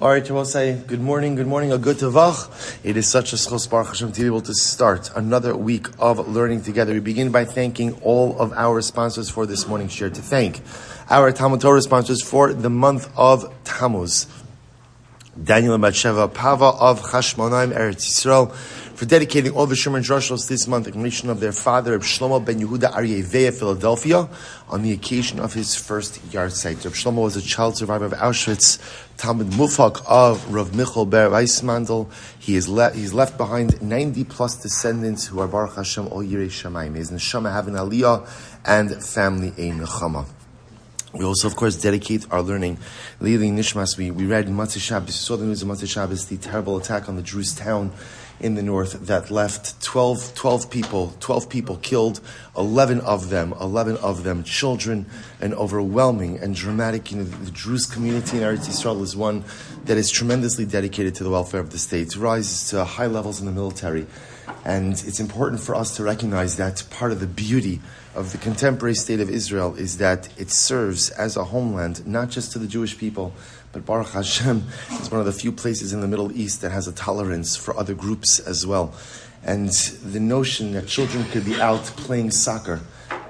All right, Mosai, good morning, a good Vegh. It is such a schos Baruch Hashem to be able to start another week of learning together. We begin by thanking all of our sponsors for this morning's share, to thank our TALMUD Torah sponsors for the month of Tammuz, Daniel and Batsheva Pava of Hashmonaim, Eretz Yisrael, for dedicating all the Shemer and Drashos this month in commemoration of their father, Reb Shlomo ben Yehuda Aryeh Vegh, Philadelphia, on the occasion of his first Yahrzeit. Reb Shlomo was a child survivor of Aushwitz, talmid muvhak of Reb Michel Ber Weismendel. He's left behind 90 plus descendants who are Baruch Hashem all yireh Shamaim. His neshama have an aliya and family a neshama. We also, of course, dedicate our learning. Leili Nishmas, we read in Matzah Shabbos, saw the news of Matzah Shabbos, the terrible attack on the Jewish town in the north that left 12 people killed, 11 of them children, an overwhelming and dramatic, the Jewish community in Eretz Yisrael is one that is tremendously dedicated to the welfare of the state, rises to high levels in the military. And it's important for us to recognize that part of the beauty of the contemporary state of Israel is that it serves as a homeland, not just to the Jewish people, but Baruch Hashem is one of the few places in the Middle East that has a tolerance for other groups as well. And the notion that children could be out playing soccer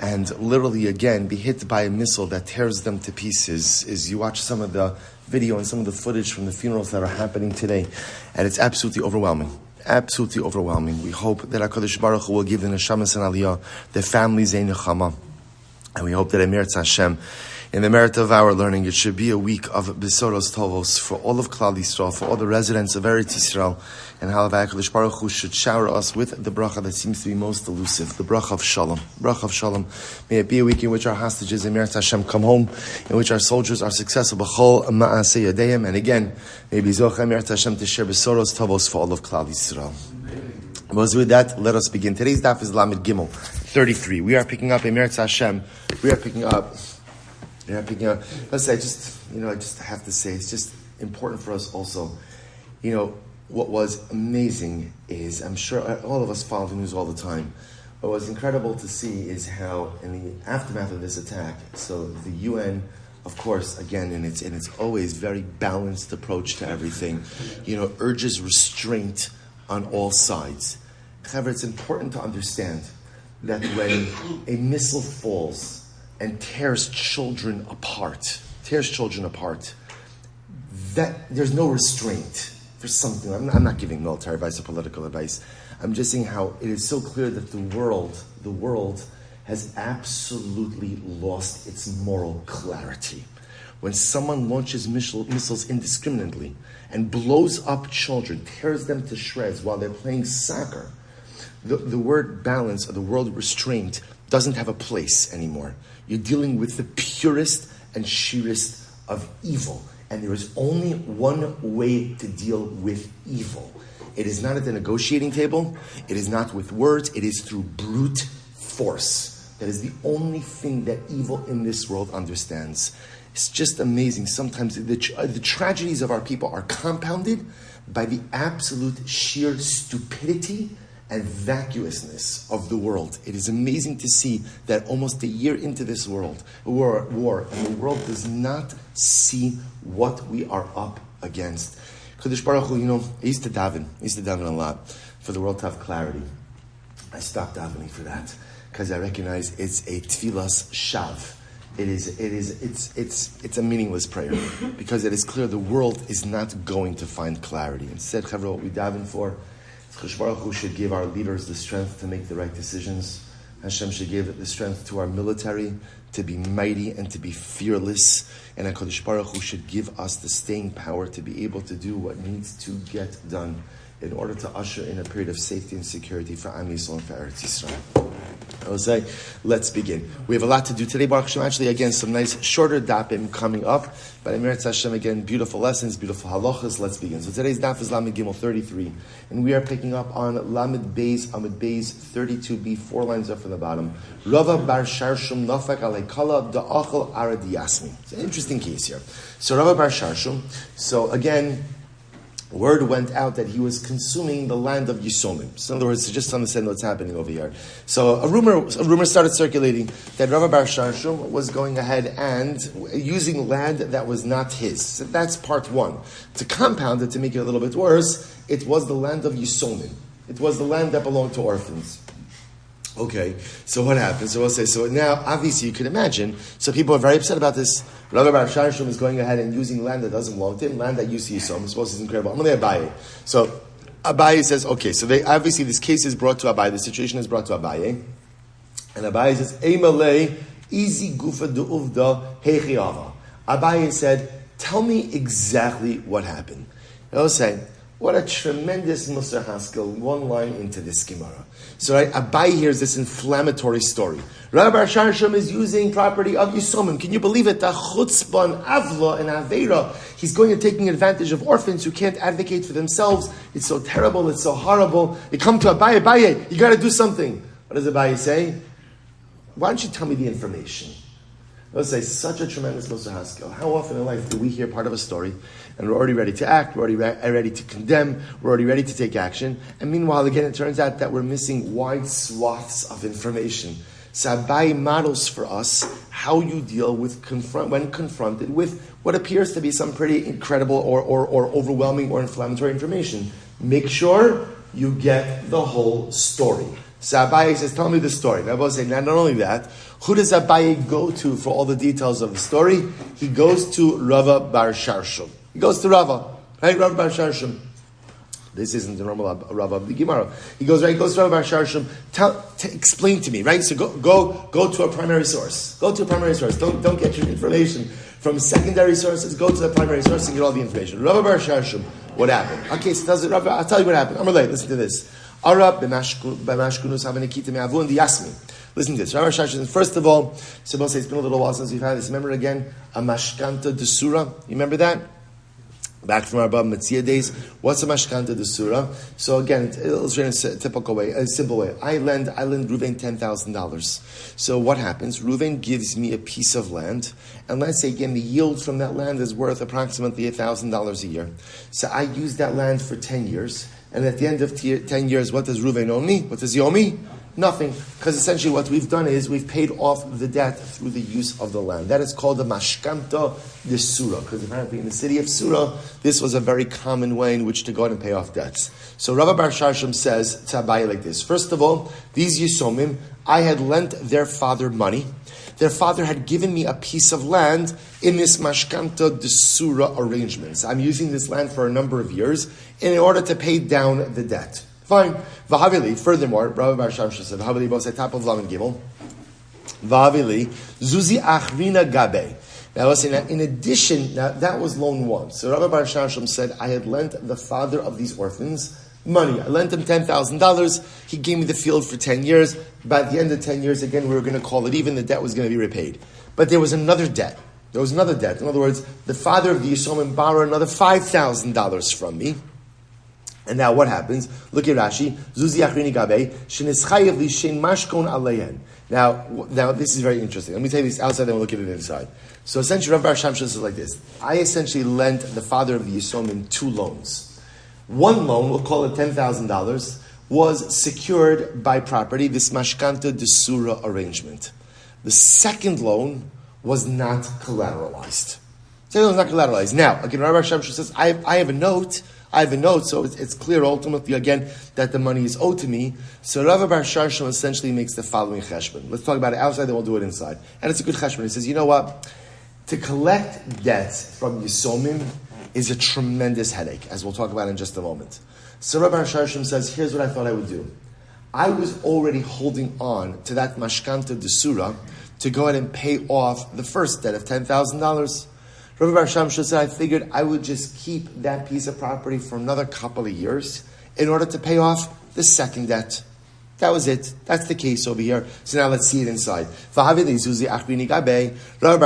and literally, again, be hit by a missile that tears them to pieces is you watch some of the video and some of the footage from the funerals that are happening today, and it's absolutely overwhelming. Absolutely overwhelming. We hope that HaKadosh Baruch Hu will give the neshamas and aliya, their families a neshama. And we hope that Emeretz Hashem, in the merit of our learning, it should be a week of Besoros Tovos for all of Klal Yisrael, for all the residents of Eretz Yisrael, and how HaKadosh Baruch Hu should shower us with the bracha that seems to be most elusive, the bracha of Shalom. Bracha of Shalom. May it be a week in which our hostages, Emeretz Hashem, come home, in which our soldiers are successful, B'chol Ma'aseh Yadeim, and again, may be Zoch Emeretz Hashem to share Besoros Tovos for all of Klal Yisrael. With that, let us begin. Today's daf is Lamed Gimel 33. We are picking up Emeretz Hashem. We are picking up. Let's say, I just have to say, it's just important for us also. What was amazing is, I'm sure all of us follow the news all the time. What was incredible to see is how, in the aftermath of this attack, so the UN, of course, again, in its always very balanced approach to everything, urges restraint on all sides. However, it's important to understand that when a missile falls and tears children apart, that there's no restraint for something. I'm not giving military advice or political advice. I'm just saying how it is so clear that the world has absolutely lost its moral clarity. When someone launches missiles indiscriminately and blows up children, tears them to shreds while they're playing soccer, the word balance or the word restraint doesn't have a place anymore. You're dealing with the purest and sheerest of evil. And there is only one way to deal with evil. It is not at the negotiating table. It is not with words. It is through brute force. That is the only thing that evil in this world understands. It's just amazing. Sometimes the tragedies of our people are compounded by the absolute sheer stupidity and vacuousness of the world. It is amazing to see that almost a year into this war, and the world does not see what we are up against. Kadosh Baruch Hu, I used to daven a lot for the world to have clarity. I stopped davening for that because I recognize it's a tfilas shav. It's a meaningless prayer because it is clear the world is not going to find clarity. Instead, Chavra, what we daven for, Kadosh Baruch Hu should give our leaders the strength to make the right decisions. Hashem should give the strength to our military to be mighty and to be fearless. And HaKadosh Baruch Hu should give us the staying power to be able to do what needs to get done in order to usher in a period of safety and security for Am Yisrael and for Eretz Yisrael. I will say, let's begin. We have a lot to do today, Baruch Hashem. Actually, again, some nice shorter dapim coming up. But Emeretz Hashem, again, beautiful lessons, beautiful halachas. Let's begin. So today's daf is Lamed Gimel 33. And we are picking up on Lamed Beis, Amud Beis 32b, 4 lines up from the bottom. Rava bar Sharshum nafak alekala da'achal arad yasmi. It's an interesting case here. So Rava bar Sharshum. So again, word went out that he was consuming the land of Yisomim. So in other words, just to understand what's happening over here. So a rumor started circulating that Rabbi Bar Sharshum was going ahead and using land that was not his. So that's part one. To compound it, to make it a little bit worse, it was the land of Yisomim. It was the land that belonged to orphans. Okay, so what happened? So we'll say, so now, obviously, you can imagine, so people are very upset about this. Rabbi Bar Sharshum is going ahead and using land that doesn't belong to him, land that used to Yisomim. Suppose it's incredible. I'm going to Abaye. So Abaye says, okay, so obviously this case is brought to Abaye, the situation is brought to Abaye, and Abaye says, Eimalei, easy gufa de uvda, heichiava. Abaye said, tell me exactly what happened. I was saying, what a tremendous Musar Haskell, one line into this Gemara. So right, Abaye hears this inflammatory story. Rabbi Bar Sharshum is using property of Yisomim. Can you believe it? The chutzpah, avla, and aveira. He's going and taking advantage of orphans who can't advocate for themselves. It's so terrible, it's so horrible. You come to Abaye, you got to do something. What does Abaye say? Why don't you tell me the information? Let's say, such a tremendous Musar Haskell. How often in life do we hear part of a story and we're already ready to act, we're already ready to condemn, we're already ready to take action, and meanwhile, again, it turns out that we're missing wide swaths of information. So Abaye models for us how you deal with when confronted with what appears to be some pretty incredible or overwhelming or inflammatory information. Make sure you get the whole story. So Abaye says, tell me the story. And I will say, not only that, who does Abaye go to for all the details of the story? He goes to Rabbi Bar Sharshum. He goes to Rava, right? Rabbi Bar Sharshum. This isn't the normal Rava of the Gemara. He goes to Rabbi Bar Sharshum. Explain to me, right? So go to a primary source. Go to a primary source. Don't get your information from secondary sources. Go to the primary source and get all the information. Rabbi Bar Sharshum, what happened? Okay, so I'll tell you what happened. I'm relate. Listen to this. Listen to this. Rabbi Shashan, first of all, so we'll say it's been a little while since we've had this. Remember again, a mashkanta desura? You remember that? Back from our Bava Metzia days. What's a mashkanta desura? So again, illustrating a typical way, a simple way. I lend Reuven $10,000. So what happens? Reuven gives me a piece of land, and let's say again the yield from that land is worth approximately $1,000 a year. So I use that land for 10 years, and at the end of 10 years, what does Reuven owe me? What does he owe me? Nothing, because essentially what we've done is we've paid off the debt through the use of the land. That is called the mashkanta de Surah, because apparently in the city of Surah, this was a very common way in which to go out and pay off debts. So Rabbi Bar Sharshum says to Abaye like this. First of all, these Yisomim, I had lent their father money. Their father had given me a piece of land in this mashkanta de Surah arrangement. So I'm using this land for a number of years in order to pay down the debt. Fine. V'havili. Furthermore, Rabbi Bar Sharshum said, "V'havili both at top of Lamed Gimel. V'havili zuzi achrina gabe." Now listen. In addition, now that was loan one. So Rabbi Bar Sharshum said, "I had lent the father of these orphans money. I lent him $10,000. He gave me the field for 10 years. By the end of 10 years, again, we were going to call it even. The debt was going to be repaid. But there was another debt. In other words, the father of the Yisomim borrowed another $5,000 from me." And now what happens? Look at Rashi. Zuzi achrini gabe shenischayev li shein mashkon aleyen. Now this is very interesting. Let me tell you this outside, then we'll look at it inside. So essentially, Rabbi Bar Sharshum says like this: I essentially lent the father of the Yisomim 2 loans. One loan, we'll call it $10,000, was secured by property, this mashkanta de Surah arrangement. The second loan was not collateralized. Second loan was not collateralized. Now, again, Rabbi Bar Sharshum says, I have a note, so it's clear ultimately, again, that the money is owed to me. So Rabbi Bar Sharshum essentially makes the following cheshbon. Let's talk about it outside, then we'll do it inside. And it's a good cheshbon. He says, you know what? To collect debts from Yisomim is a tremendous headache, as we'll talk about in just a moment. So Rabbi Bar Sharshum says, here's what I thought I would do. I was already holding on to that mashkanta de Surah to go ahead and pay off the first debt of $10,000. Rabbi Bar Sharshum said, I figured I would just keep that piece of property for another couple of years in order to pay off the second debt. That was it. That's the case over here. So now let's see it inside. Rabbi Bar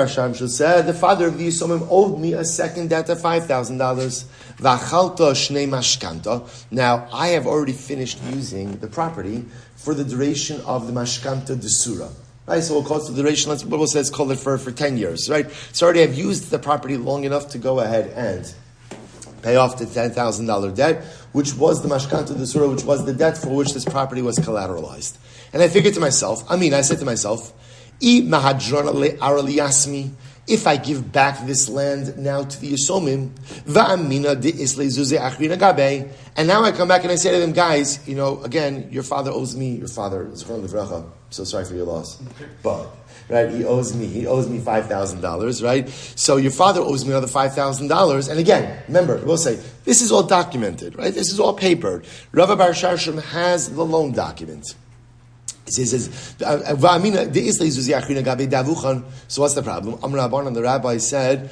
Sharshum said, the father of the Yisomim owed me a second debt of $5,000. Now, I have already finished using the property for the duration of the mashkanta de Surah. Right, so we'll call it the duration. Let's call it for 10 years. Right, so already I've used the property long enough to go ahead and pay off the $10,000 debt, which was the mashkanta d'sura, which was the debt for which this property was collateralized. And I figured to myself, I said to myself, if I give back this land now to the Yisomim, and now I come back and I say to them, guys, again, your father owes me, so sorry for your loss, but, right, he owes me $5,000, right? So your father owes me another $5,000, and again, remember, we'll say, this is all documented, right? This is all papered. Rava Bar Sharsham has the loan document. He says, so what's the problem? The rabbi said,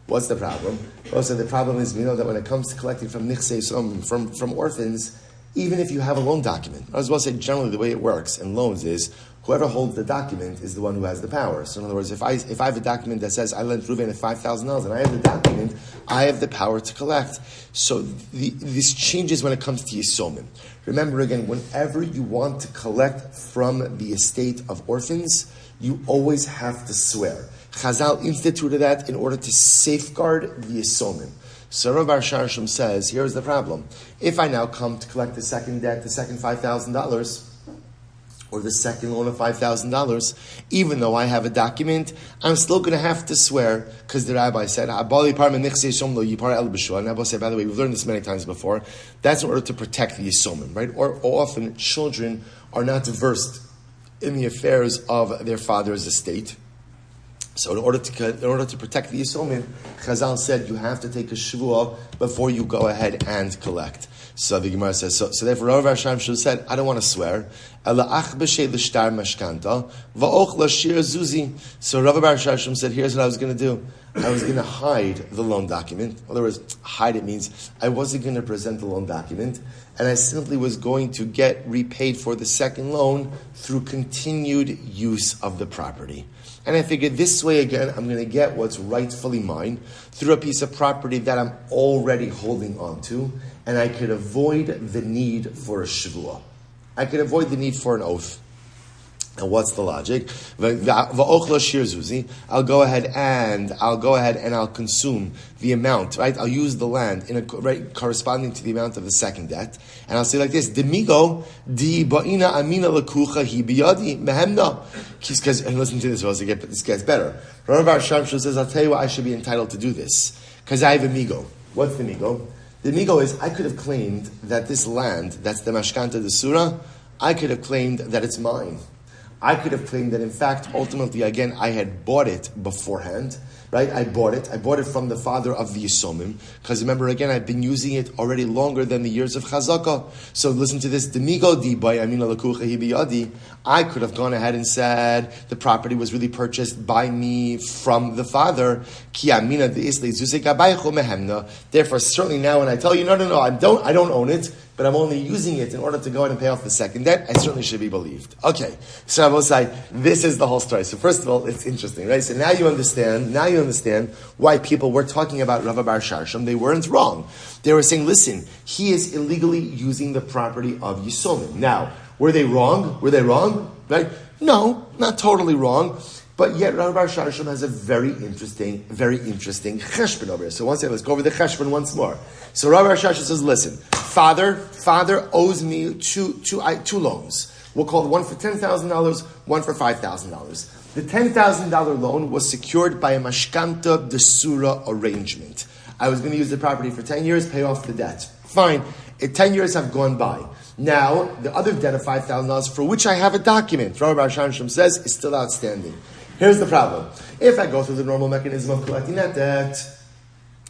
what's the problem? So the problem is, that when it comes to collecting from nichsei yisomim, from orphans, even if you have a loan document, I was about to say generally the way it works in loans is, whoever holds the document is the one who has the power. So in other words, if I have a document that says I lent Reuven $5,000 and I have the document, I have the power to collect. So this changes when it comes to Yisomim. Remember again, whenever you want to collect from the estate of orphans, you always have to swear. Chazal instituted that in order to safeguard the Yisomim. So Rabbi Sharsham says, here's the problem. If I now come to collect the second debt, the second $5,000, or the second loan of $5,000, even though I have a document, I'm still going to have to swear, because the rabbi said, and Rabbi said, by the way, we've learned this many times before, that's in order to protect the Yisomim, right? Or often children are not versed in the affairs of their father's estate. So in order to protect the Yisomim, Chazal said you have to take a shvuah before you go ahead and collect. So the Gemara says, so therefore Rabbi Shmuel said, I don't want to swear. So Rabbi Bar Shmuel said, here's what I was going to do. I was going to hide the loan document. In other words, hide it means I wasn't going to present the loan document, and I simply was going to get repaid for the second loan through continued use of the property. And I figured this way, again, I'm going to get what's rightfully mine through a piece of property that I'm already holding on to, and I could avoid the need for a shvuah. I could avoid the need for an oath. And what's the logic? I'll go ahead and I'll consume the amount, right? I'll use the land corresponding to the amount of the second debt. And I'll say like this, Demigo, di ba'ina amina lakucha hi biyadi mehemna. And listen to this, this gets better. Rabbi Bar Shamshul says, I'll tell you why I should be entitled to do this. Because I have a migo. What's the migo? The migo is, I could have claimed that this land, that's the mashkanta d'sura, I could have claimed that it's mine. I could have claimed that, in fact, ultimately, again, I had bought it beforehand, right? I bought it from the father of the Yisomim, because remember, again, I've been using it already longer than the years of Chazakah. So listen to this, Demigo di bay amina lakucha hi biyadi. I could have gone ahead and said the property was really purchased by me from the father. Ki amina de'isli zuzek abaycho mehemna. Therefore, certainly now when I tell you, no, I don't own it, but I'm only using it in order to go ahead and pay off the second debt, I certainly should be believed. Okay, so I will say, this is the whole story. So first of all, it's interesting, right? So now you understand why people were talking about Rava Bar Sharsham. They weren't wrong. They were saying, listen, he is illegally using the property of Yisomim. Now, were they wrong? Right? No, not totally wrong. But yet, Rava Bar Sharsham has a very interesting cheshbon over here. So once again, let's go over the cheshbon once more. So Rava Bar Sharsham says, listen, father owes me two loans. We'll call it one for $10,000, one for $5,000. The $10,000 loan was secured by a mashkanta d'sura arrangement. I was going to use the property for 10 years, pay off the debt. Fine. 10 years have gone by. Now, the other debt of $5,000, for which I have a document, Rava Bar Sharsham says, is still outstanding. Here's the problem. If I go through the normal mechanism of collecting that debt,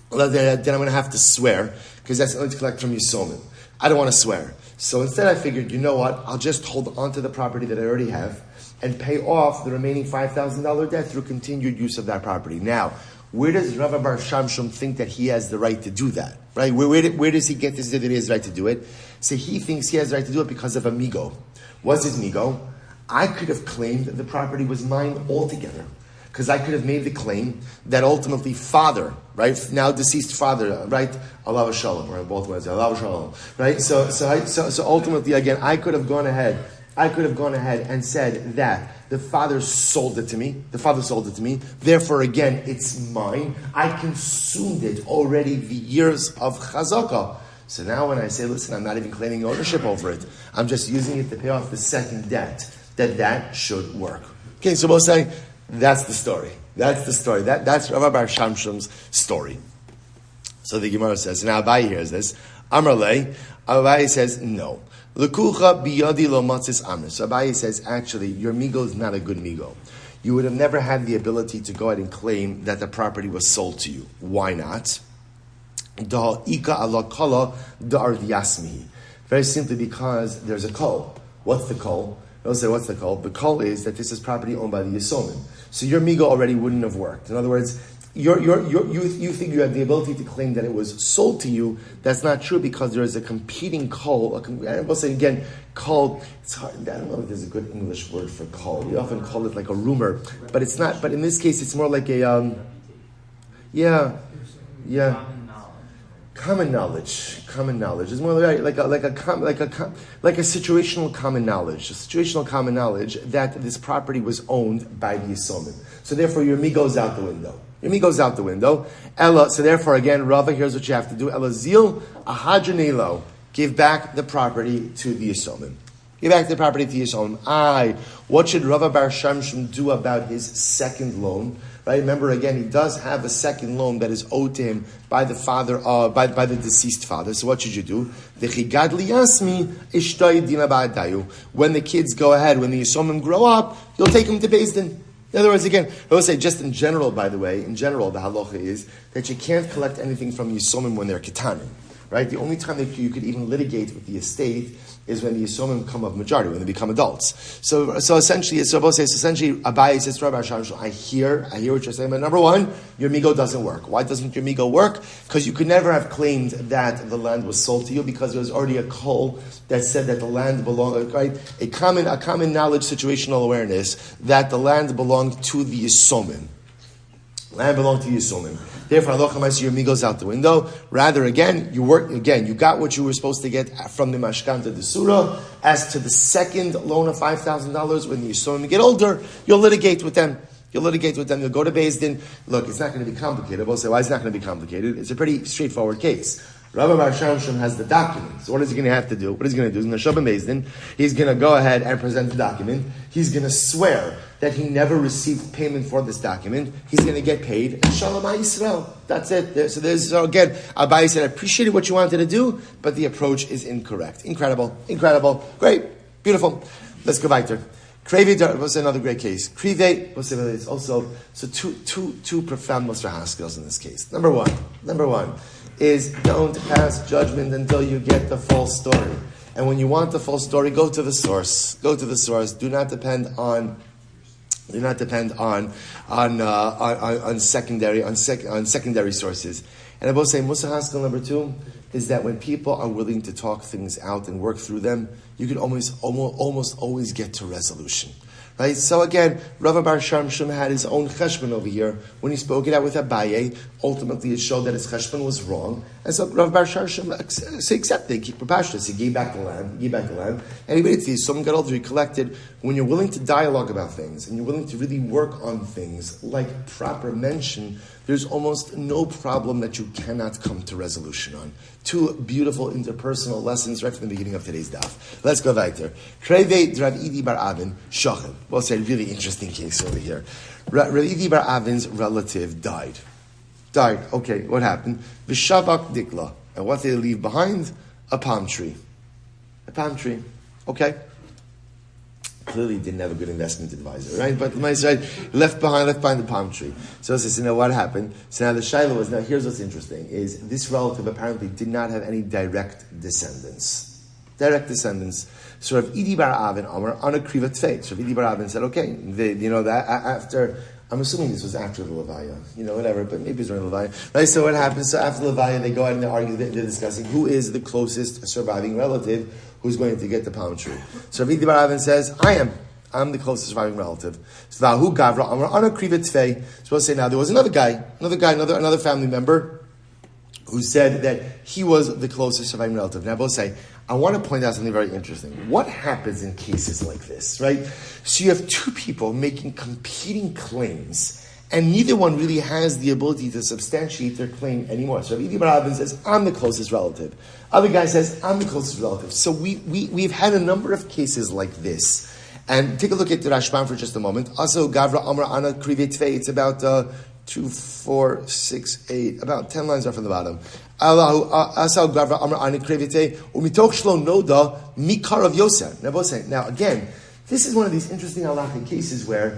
then I'm going to have to swear, because that's only to collect from Yisomim. I don't want to swear. So instead I figured, you know what, I'll just hold on to the property that I already have and pay off the remaining $5,000 debt through continued use of that property. Now, where does Rava Bar Shamshum think that he has the right to do that? Right? Where does he get this that he has the right to do it? So he thinks he has the right to do it because of a migo. What's his migo? I could have claimed that the property was mine altogether. Because I could have made the claim that ultimately father, right, now deceased father, right, Allah Shalom, or both ways, Allah Shalom, right? So ultimately, again, I could have gone ahead I could have gone ahead and said that the father sold it to me. The father sold it to me. Therefore, again, it's mine. I consumed it already the years of chazakah. So now when I say, listen, I'm not even claiming ownership over it. I'm just using it to pay off the second debt. That should work. Okay, so we'll say, that's the story. That's the story. That's Rav Bar Shamshum's story. So the Gemara says, now Abaye hears this. Amarle, Abaye says, no. Lekucha biyadi lo matzis amr. So Abaye says, actually, your migo is not a good migo. You would have never had the ability to go ahead and claim that the property was sold to you. Why not? Da ika ala kala da ardiyasmihi. Very simply because there's a kol. What's the kol? They'll say, what's the kol? The kol is that this is property owned by the Yisomim. So your migo already wouldn't have worked. In other words, you think you have the ability to claim that it was sold to you. That's not true because there is a competing kol. I will say again, kol. It's hard. I don't know if there's a good English word for kol. We often call it like a rumor, but it's not. But in this case, it's more like a common knowledge. Common knowledge. It's more like a situational common knowledge. A situational common knowledge that this property was owned by the Yisomim. So therefore, your mi goes out the window. Your mi goes out the window. Ella. So therefore, again, Rava, here's what you have to do. Ella zil ahadranelo. Give back the property to the Yisomim. Give back the property to the Yisomim. What should Rava Bar Shamshum do about his second loan? Right? Remember, again, he does have a second loan that is owed to him by the father, by the deceased father. So what should you do? When the kids go ahead, when the Yisomim grow up, you'll take them to Beis Din. In other words, again, I will say just in general, by the way, the halacha is that you can't collect anything from Yisomim when they're ketanim. Right? The only time that you could even litigate with the estate is when the Yisomim come of majority, when they become adults. So essentially, Abaye says, Rabbi Shlomo, I hear what you're saying, but number one, your migo doesn't work. Why doesn't your migo work? Because you could never have claimed that the land was sold to you because there was already a kol that said that the land belonged, right? A common knowledge, situational awareness that the land belonged to the Yisomim. Land belonged to Yisomim. Therefore, your mi goes out the window. Rather, again, you got what you were supposed to get from the mashkanta de surah. As to the second loan of $5,000, when the Yisomim get older, you'll litigate with them. You'll go to Beis Din. Look, it's not going to be complicated. We'll say, why is it not going to be complicated? It's a pretty straightforward case. Rabbi Bar Shamshum has the document. So what is he going to have to do? What is he going to do? He's going to show up in Beis Din. He's going to go ahead and present the document. He's going to swear that he never received payment for this document. He's going to get paid. And Shalom Yisrael. That's it. So again, Abaye said, I appreciated what you wanted to do, but the approach is incorrect. Incredible. Great. Beautiful. Let's go weiter. Krive was another great case. Krive was also two profound Musar Haskels in this case. Number one is don't pass judgment until you get the full story. And when you want the full story, go to the source. Do not depend on secondary sources. And I will say, Musar Haskel number 2 is that when people are willing to talk things out and work through them, you can almost always get to resolution. Right? So again, Rav Bar Shamshum had his own cheshbon over here. When he spoke it out with Abaye, ultimately it showed that his cheshbon was wrong. And so Rav Bar Shamshum accepted, he preposterous. He gave back the land. And he waited till someone got older, he collected. When you're willing to dialogue about things, and you're willing to really work on things like proper mention, there's almost no problem that you cannot come to resolution on. 2 beautiful interpersonal lessons right from the beginning of today's daf. Let's go weiter. Kreve Rav Idi Bar Avin Shochem. We'll say a really interesting case over here. Rav Idi Bar Avin's relative died. Okay, what happened? V'shavak dikla. And what did they leave behind? A palm tree. Okay. Clearly didn't have a good investment advisor, right? But left behind the palm tree. So it says, what happened? So now the shaila was, now here's what's interesting, is this relative apparently did not have any direct descendants. So Rav Idi Bar Avin Amar on a krivat tfeit. So Rav Idi Bar Avin said, okay, after, I'm assuming this was after the Levaya, whatever, but maybe it's during the Levaya. Right, so what happens? So after the Levaya, they go out and they argue, they're discussing who is the closest surviving relative who's going to get the palm tree. So Rav Idi Bar Avin says, I'm the closest surviving relative. So Vahu Gavra Amar on a krivat tfeit. So we'll say now there was another family member who said that he was the closest surviving relative. Now we'll say, I want to point out something very interesting. What happens in cases like this, right? So you have two people making competing claims, and neither one really has the ability to substantiate their claim anymore. So Rabbi Bar Avin says, I'm the closest relative. Other guy says, I'm the closest relative. So we've had a number of cases like this. And take a look at the Rashbam for just a moment. Also, Gavra Amr Ana Krivet Tvei. It's about 2, 4, 6, 8, about 10 lines off from the bottom. Asal Gavra Amr Ana Krivet Tvei. Umitoch Shlo Noda Mikar of Yosef. Now again, this is one of these interesting halachic cases where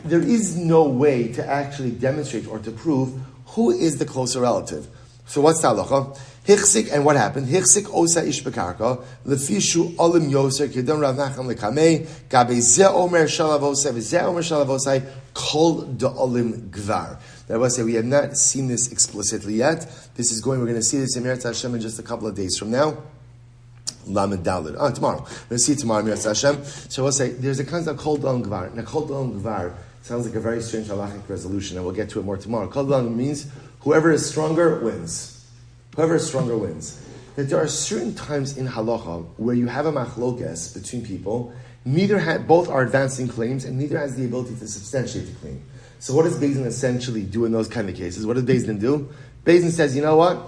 there is no way to actually demonstrate or to prove who is the closer relative. So what's the halacha? Hichsik, and what happened? Hichsik osa ish bekarka, lefishu olim yoser, kedom Rav Nachman lekamei, gabe ze omer shalavosai, ze omer shalavosai, kol de olim gvar. Now I will say, we have not seen this explicitly yet. We're going to see this in Yahrzeit Hashem in just a couple of days from now. Lamed Daled. Tomorrow. We're going to see it tomorrow in Yahrzeit Hashem. So I will say, there's a concept called kol de olim gvar. Now kol de olim gvar sounds like a very strange halachic resolution, and we'll get to it more tomorrow. Kol de olim means whoever is stronger wins. Whoever is stronger wins. That there are certain times in halacha where you have a machlokes between people, both are advancing claims, and neither has the ability to substantiate the claim. So what does Beis Din essentially do in those kind of cases? What does Beis Din do? Beis Din says, you know what?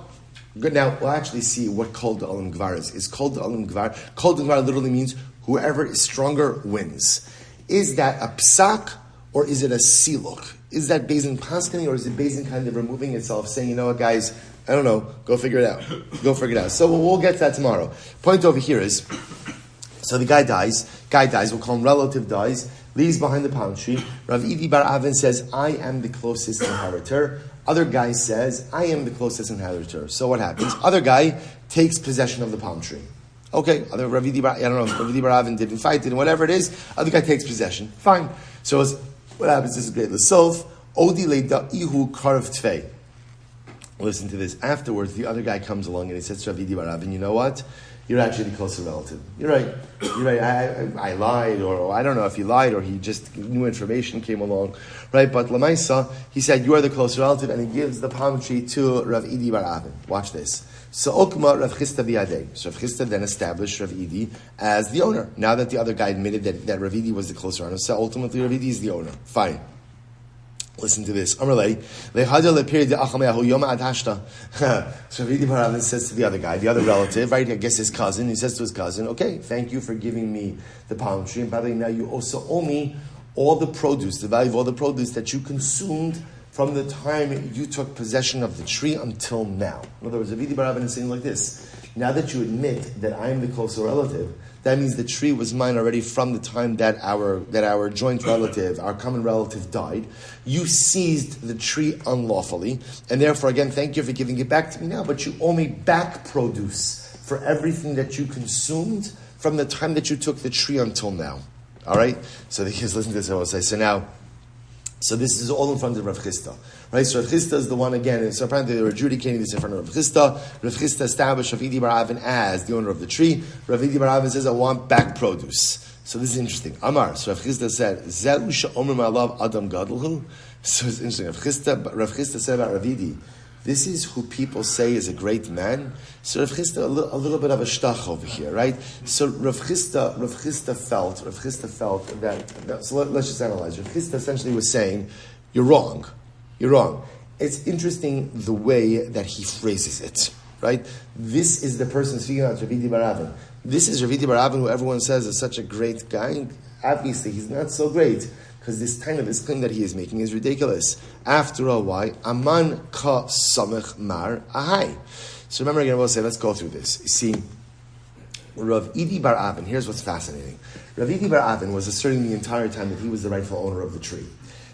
Good, now we'll actually see what kol de olim gvar is. Is kol de olim gvar? Kol de gvar literally means whoever is stronger wins. Is that a psak or is it a siluk? Is that Beis Din paskining or is it Beis Din kind of removing itself, saying, you know what, guys, I don't know. Go figure it out. So we'll get to that tomorrow. Point over here is, so the guy dies, we'll call him relative dies, leaves behind the palm tree. Rav Idi Bar Avin says, I am the closest inheritor. Other guy says, I am the closest inheritor. So what happens? Other guy takes possession of the palm tree. Okay, Rav Idi Bar Avin didn't fight it, whatever it is, other guy takes possession. Fine. So what happens? This is great. L'sof, Odi leida ihu karv tvei. Listen to this. Afterwards, the other guy comes along and he says to Rav Idi Bar Avin, you know what? You're actually the closer relative. You're right. I lied, or I don't know if he lied, or he just new information came along, right? But Lamaisa, he said, you are the closer relative, and he gives the palm tree to Rav Idi Bar Avin. Watch this. So Okma Rav Chisda biyadei. So Rav Chisda then established Rav Idi as the owner. Now that the other guy admitted that Rav Idi was the closer owner, so ultimately Rav Idi is the owner. Fine. Listen to this. So Rav Idi Bar Avin says to the other guy, the other relative, right? I guess his cousin. He says to his cousin, okay, thank you for giving me the palm tree. And by the way, now you also owe me all the produce, the value of all the produce that you consumed from the time you took possession of the tree until now. In other words, Rav Idi Bar Avin is saying like this. Now that you admit that I am the closer relative, that means the tree was mine already from the time that our joint relative, our common relative, died. You seized the tree unlawfully, and therefore, again, thank you for giving it back to me now, but you owe me back produce for everything that you consumed from the time that you took the tree until now. All right? So the kids listen to this, I will say. So this is all in front of Rav Chisda. Right? So Rav Chisda is the one again, and so apparently they were adjudicating this in front of Rav Chisda. Rav Chisda established Rav Idi Bar Avin as the owner of the tree. Rav Idi Bar Avin says, I want back produce. So this is interesting. Amar, so Rav Chisda said, Zeru she'omer ma'alav adam gadolhu. So it's interesting. Rav Chisda said about Rav Idi, this is who people say is a great man. So Rav Chisda, a little bit of a shtach over here, right? So Rav Chisda felt that so let's just analyze. Rav Chisda essentially was saying, you're wrong. It's interesting the way that he phrases it, right? This is the person speaking about Rav Idi Bar Avin. This is Rav Idi Bar Avin, who everyone says is such a great guy. Obviously, he's not so great, because this claim that he is making is ridiculous. After all, why? Aman ka samech mar ahai. So remember again, we'll say, let's go through this. You see, Rav Idi Bar Avin, here's what's fascinating. Rav Idi Bar Avin was asserting the entire time that he was the rightful owner of the tree.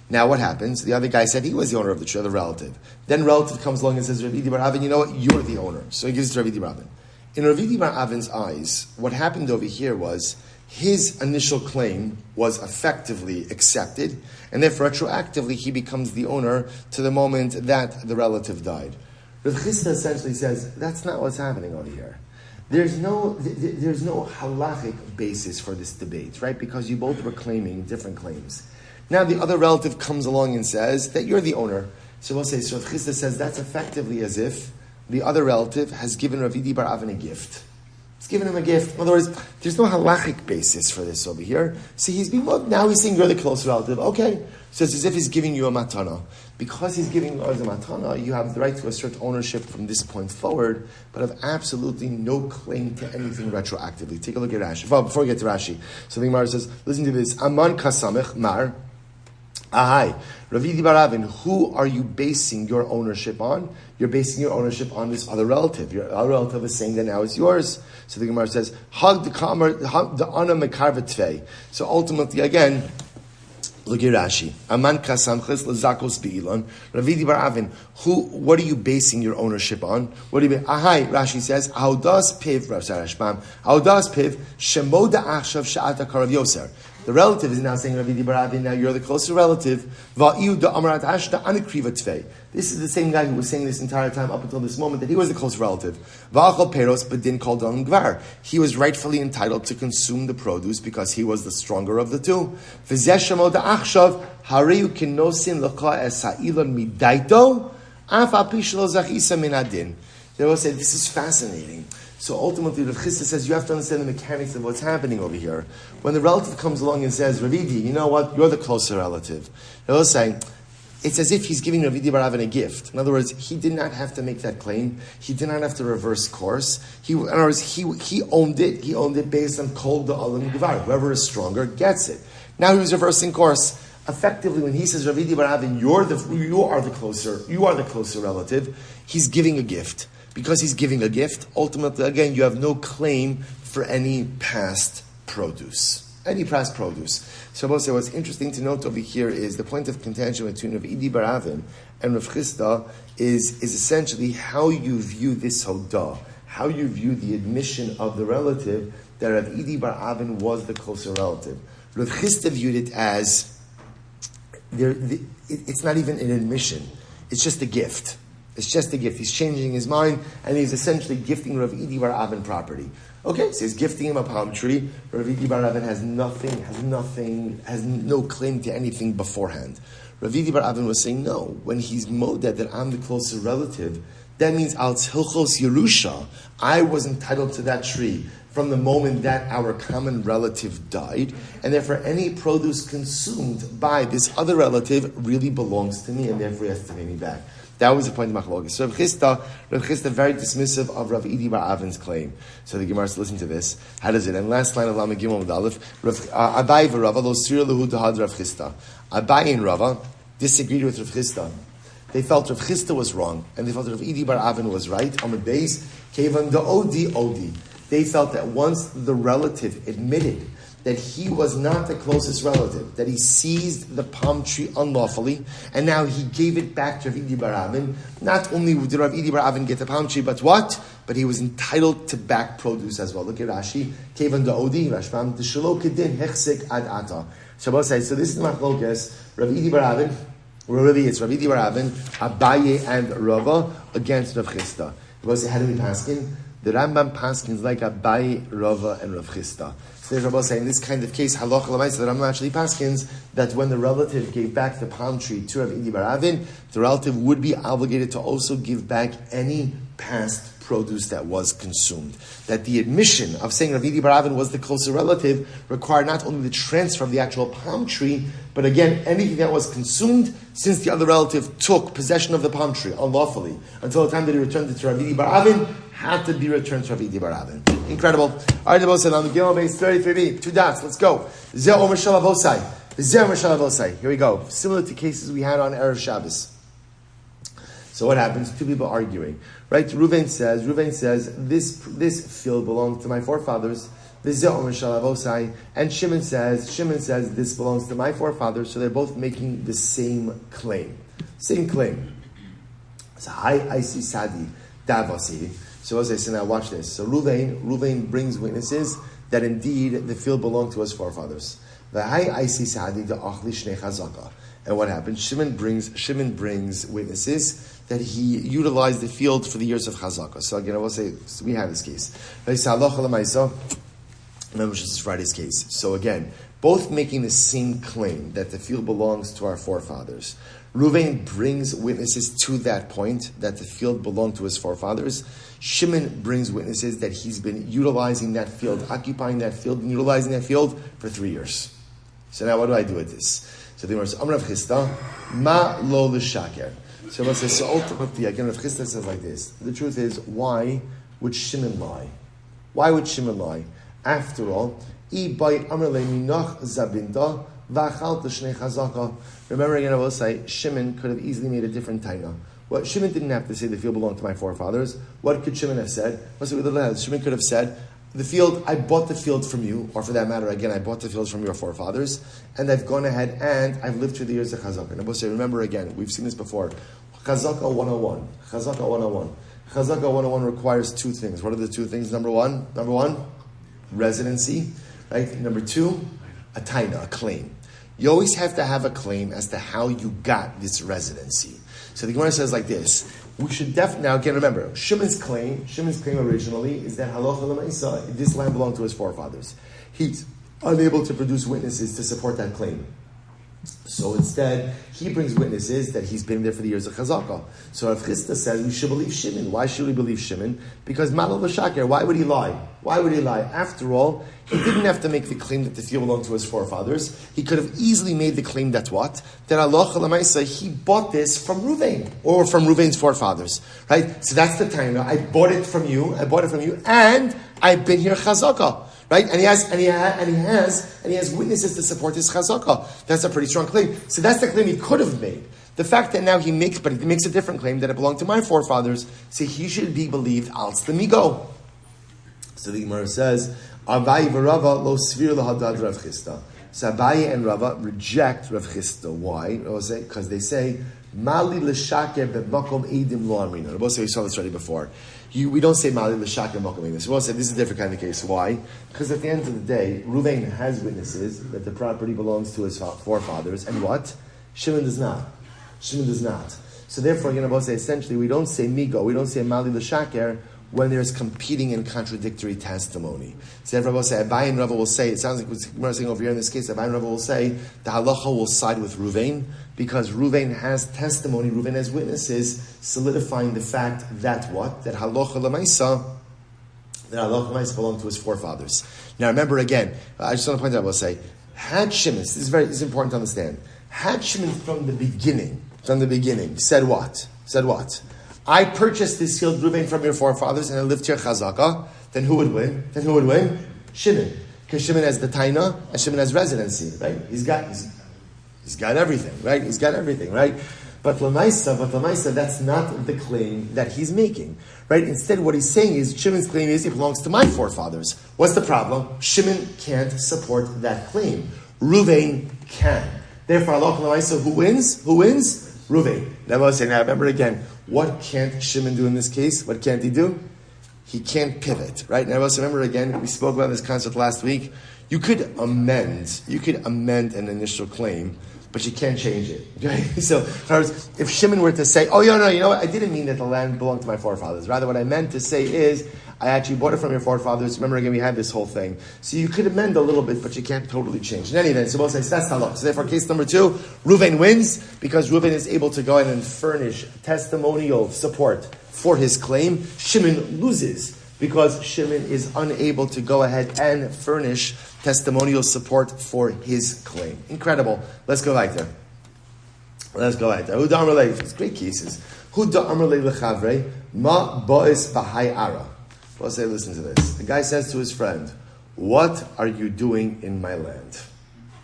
Now what happens? The other guy said he was the owner of the tree, the relative. Then relative comes along and says, Rav Idi Bar Avin, you know what? You're the owner. So he gives it to Rav Idi Bar Avin. In Rav Idi Bar Avin's eyes, what happened over here was his initial claim was effectively accepted, and therefore retroactively he becomes the owner to the moment that the relative died. Rav Chisda essentially says, that's not what's happening over here. There's no halachic basis for this debate, right? Because you both were claiming different claims. Now the other relative comes along and says that you're the owner. So we'll say, so Rav Chisda says that's effectively as if the other relative has given Rav Idi Bar Avin a gift. He's giving him a gift. In other words, there's no halachic basis for this over here. So now he's saying you're the close relative. Okay. So it's as if he's giving you a matana. Because he's giving you as a matana, you have the right to assert ownership from this point forward, but have absolutely no claim to anything retroactively. Take a look at Rashi. Well, before we get to Rashi, so the Gemara says, listen to this. Aman kasamech mar. Ahai. Ravidi Baravin, who are you basing your ownership on? You're basing your ownership on this other relative. Your other relative is saying that now it's yours. So the Gemara says, Hag the ana mekarvetvei. So ultimately, again, look at Rashi. Aman kasamches lezakos beilon. Ravidi Baravin, what are you basing your ownership on? What do you mean? Ahai, Rashi says, Audas piv, Audas piv, shemoda achshav sha'ata karav yoser. The relative is now saying, Ravidi Baravin, now you're the closer relative. This is the same guy who was saying this entire time up until this moment that he was the close relative. But didn't call Don Gvar. He was rightfully entitled to consume the produce because he was the stronger of the two. They will say, this is fascinating. So ultimately, Rav Chisda says, you have to understand the mechanics of what's happening over here. When the relative comes along and says, Ravidi, you know what, you're the closer relative. They will say, it's as if he's giving Ravidi Baravin a gift. In other words, he did not have to make that claim. He did not have to reverse course. In other words, he owned it. He owned it based on Kol Da'alim Gvar. Whoever is stronger gets it. Now he was reversing course. Effectively, when he says, Ravidi Baravin, you are the closer relative, he's giving a gift. Because he's giving a gift, ultimately, again, you have no claim for any past produce. So I will say what's interesting to note over here is the point of contention between Rav Idi Baravin and Rav Chisda is essentially how you view this hodah, how you view the admission of the relative that Rav Idi Baravin was the closer relative. Rav Chisda viewed it as, it's not even an admission, it's just a gift. It's just a gift. He's changing his mind, and he's essentially gifting Rav Idi Baravin property. Okay, so he's gifting him a palm tree. Rav Idi Baravin has no claim to anything beforehand. Rav Idi Baravin was saying, no, when he's moded that I'm the closer relative, that means al tzilchos Yerusha, I was entitled to that tree from the moment that our common relative died, and therefore any produce consumed by this other relative really belongs to me, and therefore he has to pay me back. That was the point of Machlokes. So Rav Chisda very dismissive of Rav Idi Baravin's claim. So the Gemara says, listen to this. How does it? And last line of Lama Gimel with Aleph, Abai v'Rava lo sir lehu dahad Rav Chisda. Abai and Rava disagreed with Rav Chisda. They felt Rav Chisda was wrong, and they felt Rav Idi Baravin was right. On the base, kevan da odi. They felt that once the relative admitted that he was not the closest relative, that he seized the palm tree unlawfully, and now he gave it back to Rav Idi Baravin. Not only did Rav Idi Baravin get the palm tree, but what? But he was entitled to back produce as well. Look at Rashi. Kevan da'odi, Rashbam, d'shelo kedin hechsek ad ata. Shabbos says, so this is the machlokes, Rav Idi Baravin, really it's Rav Idi Baravin, Abaye and Rava against Rav Chisda. Shabbos says, how do we paskin? The Rambam paskins like Abaye, Rava, and Rav Chisda. So there's Rabbi saying in this kind of case, halacha l'maisa, the Rambam actually paskins that when the relative gave back the palm tree to Rav Idi Baravin, the relative would be obligated to also give back any past produce that was consumed. That the admission of saying Rav Idi Baravin was the closer relative required not only the transfer of the actual palm tree, but again, anything that was consumed since the other relative took possession of the palm tree unlawfully until the time that he returned it to Rav Idi Baravin, had to be returned to Rav Idi Baravin. Incredible. All right, the boss said on the Gimel base 33b, 2 dots. Let's go. Zeh Omer Shalav Osai. Here we go. Similar to cases we had on Erev Shabbos. So what happens? Two people arguing, right? Reuven says, this field belongs to my forefathers. Zeh Omer Shalav Osai. And Shimon says, this belongs to my forefathers. So they're both making the same claim. So I see Sadi Davasi. So as I say, now watch this. So Reuven brings witnesses that indeed the field belonged to his forefathers. And what happened? Shimon brings witnesses that he utilized the field for the years of Chazakah. So again, I will say, we have this case. Remember, this is Friday's case. So again, both making the same claim that the field belongs to our forefathers. Reuven brings witnesses to that point, that the field belonged to his forefathers. Shimon brings witnesses that he's been utilizing that field, occupying that field, and utilizing that field for 3 years. So now what do I do with this? So the Gemara says, Amar Rav Chisda, ma lo l'shaker. So Rav says, so ultimately, again, Rav Chisda says like this. The truth is, why would Shimon lie? Why would Shimon lie? After all, remember again, I will say, Shimon could have easily made a different taina. Well, Shimon didn't have to say the field belonged to my forefathers. What could Shimon have said? Shimon could have said, the field, I bought the field from you, or for that matter, again, I bought the fields from your forefathers, and I've gone ahead and I've lived through the years of Chazakah. And I will say, remember again, we've seen this before. Chazakah 101. Chazakah 101. Chazakah 101 requires 2 things. What are the 2 things? Number one, residency. Right? Number 2, a taina, a claim. You always have to have a claim as to how you got this residency. So the Gemara says like this. We should definitely, now again remember, Shimon's claim originally is that halacha l'maisa, this land belonged to his forefathers. He's unable to produce witnesses to support that claim. So instead, he brings witnesses that he's been there for the years of Chazakah. So Rav Chisda says we should believe Shimon. Why should we believe Shimon? Because Malal v'Shaker, why would he lie? Why would he lie? After all, he didn't have to make the claim that the field belonged to his forefathers. He could have easily made the claim that what? That Allah Chalamaysa, he bought this from Reuven, or from Reuven's forefathers. Right? So that's the time. I bought it from you, and I've been here Chazakah. Right? And he has witnesses to support his chazakah. That's a pretty strong claim. So that's the claim he could have made. The fact that now he makes a different claim that it belonged to my forefathers, so he should be believed al tzlemigo. So the Gemara says, Abaye v'Rava lo svir lahadad Rav Chisda. So Abaye and Rava reject Rav Chisda. Why? Because they say, Mali l'shaker b'makom eidim lo amrina. We saw this already before. We don't say Mali l'shaker b'makom eidim. So we'll say this is a different kind of case. Why? Because at the end of the day, Reuven has witnesses that the property belongs to his forefathers, and what? Shimon does not. So therefore, we'll say essentially, we don't say migo, we don't say Mali l'shaker when there's competing and contradictory testimony. So Rabbi will say, Abaye and Rava will say, it sounds like we're saying over here in this case, Abaye and Rava will say, the halacha will side with Reuven, because Reuven has testimony, Reuven has witnesses, solidifying the fact that what? That halacha l'maisa belonged to his forefathers. Now remember again, I just want to point out, I will say, had Shimon, this is important to understand, had Shimon from the beginning, said what? I purchased this field, Reuven, from your forefathers, and I lived here chazakah. Then who would win? Shimon. Because Shimon has the taina, and Shimon has residency, right? He's got everything, right? But Lamaisa, that's not the claim that he's making, right? Instead, what he's saying is, Shimon's claim is, it belongs to my forefathers. What's the problem? Shimon can't support that claim. Reuven can. Therefore, Allah Lamaisa, who wins? Reuven. Now remember again, what can't Shimon do in this case? What can't he do? He can't pivot, right? Now remember again, we spoke about this concept last week. You could amend an initial claim, but you can't change it. Okay? So, in other words, if Shimon were to say, you know what, I didn't mean that the land belonged to my forefathers. Rather, what I meant to say is, I actually bought it from your forefathers. Remember again, we had this whole thing. So you could amend a little bit, but you can't totally change. In any event, so we'll say, that's halach. So therefore, case number 2, Reuven wins, because Reuven is able to go ahead and furnish testimonial support for his claim. Shimon loses, because Shimon is unable to go ahead and furnish testimonial support for his claim. Incredible. Let's go right there. Huda Amar Lei, it's great cases. Huda Amar Lei lechavre, ma bo'is b'hai ara. Well, say, listen to this. The guy says to his friend, what are you doing in my land?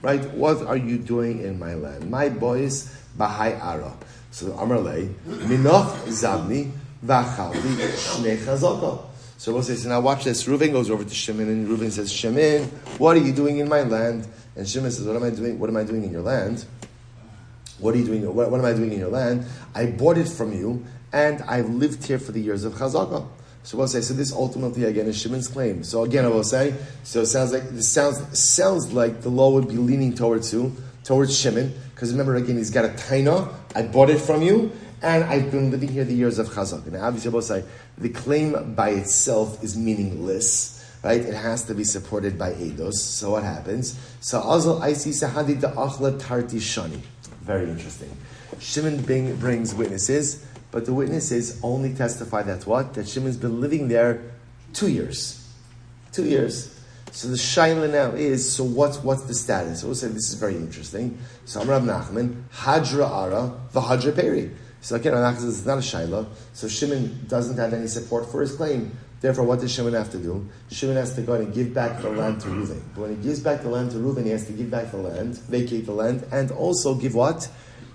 Right? What are you doing in my land? My boys, Bahai Ara. So Amar Lei, Minoch Zabni, Vachalti, Shnei Chazaka. So we'll say, so now watch this. Reuven goes over to Shimon, and Reuven says, Shimon, what are you doing in my land? And Shimon says, what am I doing in your land? What are you doing? What am I doing in your land? I bought it from you, and I've lived here for the years of Chazakah. So we'll say, so this ultimately again is Shimon's claim. So again, I will say, so it sounds like the law would be leaning towards Shimon, because remember again, he's got a taina. I bought it from you, and I've been living here the years of Chazakah. Now, obviously, I will say the claim by itself is meaningless. right? It has to be supported by eidos. So what happens? So azal aisi sahadi da achla tarti shani. Very interesting. Shimon brings witnesses, but the witnesses only testify that what? That Shimon's been living there 2 years. 2 years. So the shaila now is, so what's the status? So we'll say this is very interesting. So Amar Rav Nachman, Hadra Ara, V'Hadra Peri. So again, Rav Nachman says it's not a shaila. So Shimon doesn't have any support for his claim. Therefore, what does Shimon have to do? Shimon has to go and give back the land to Reuven. But when he gives back the land to Reuven, he has to give back the land, vacate the land, and also give what?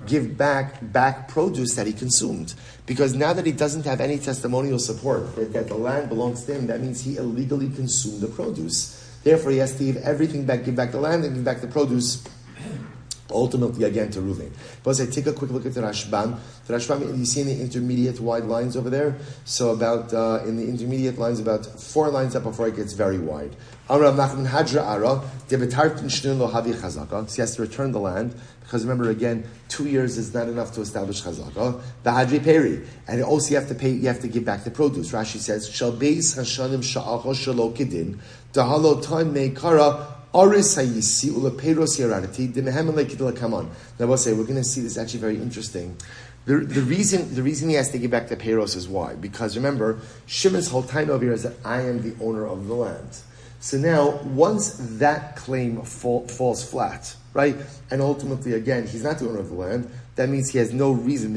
Give back produce that he consumed. Because now that he doesn't have any testimonial support that the land belongs to him, that means he illegally consumed the produce. Therefore, he has to give everything back, give back the land, and give back the produce, ultimately again to Reuven. But I take a quick look at the Rashbam. The Rashbam, you see in the intermediate wide lines over there? So about, in the intermediate lines, about 4 lines up before it gets very wide. So he has to return the land, because remember again, 2 years is not enough to establish chazaka. V'hadri peri, and also you have to pay. You have to give back the produce. Rashi says, "Shal beis hashanim sha'acha shelo kedin dahalo time meikara aris hayisi ulepeiros yararati demehem lekidla kaman." Now we'll say we're going to see this actually very interesting. The reason he has to give back the peiros is why? Because remember, Shimon's whole time over here is that I am the owner of the land. So now, once that claim falls flat, right, and ultimately, again, he's not the owner of the land, that means he has no reason,